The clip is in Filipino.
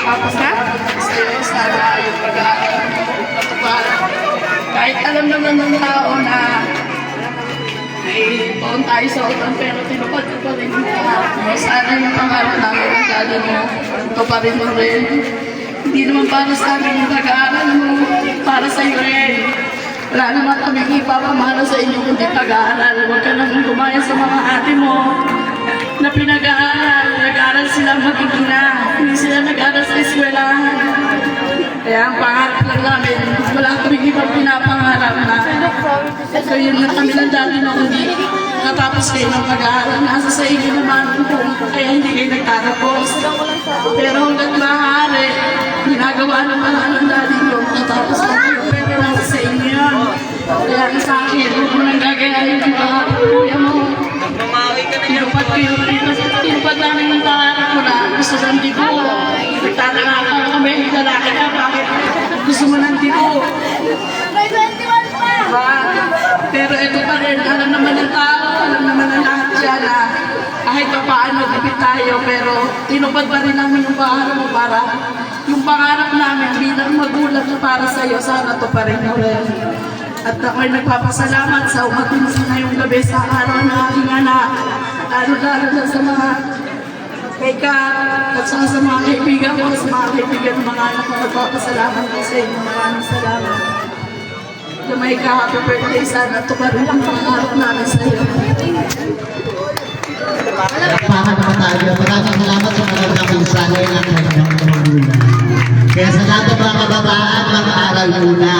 Sa'yo, sana yung pag-aaral mo matutuparan. Kahit alam naman ng tao na ay baon tayo sa utang pero tinupad ko pa rin yung pangarap mo. Sana yung pangarap namin ng dali mo, ito pa rin mo rin. Hindi naman para sa amin yung pag-aaral mo, para sa iyo rin. Wala naman kami ipapamana sa inyo kundi pag-aaral. Huwag ka naman gumaya sa mga ate mo na pinag-aaral. Nag-aaral sila magiging na. Hindi sila nag-aaral sa eskwelahan. Kaya ang pangarap lang namin, wala kaming ibang pinapangarap na. So yun na kami lang dati na hindi natapos kayo ng pag-aaral. Nasa sa inyo naman kung kaya hindi kayo nagtatapos. Pero hanggang maaari, ginagawa naman ang dati nyo. Natapos na kayo, pero nasa sa inyo yan. Kaya sa akin, huwag mo nang gagayahin yung mga kuya mo. Tinupad namin ng pangarap mo na gusto ng dibo. Nagtataka kami, lalaki ka, bakit gusto mo ng dibo? May 21 pa! Pero ito pa rin, alam naman ng tao, alam naman ng lahat dyan na kahit pa paano kapit tayo, pero tinupad pa rin namin yung pangarap mo para yung pangarap namin bilang magulang na para sa'yo, sana to pa rin ulit. At ako'y nagpapasalamat sa umating sa ngayong gabi sa araw ng aking anak. Lalo-lalo na sa mga kay Kat at sa mga kaibigan ko, sa mga kaibigan ng mga anak ko. Nagpapasalamat ko sa inyo. Maraming salamat. May happy birthday, sana ito pa rin ang pangarap namin sa iyo. Palakpakan naman tayo. Maraming salamat sa magandang mensahe ng kanyang magulang. Kaya sa lahat ng mga kabataan, mag-aaral muna.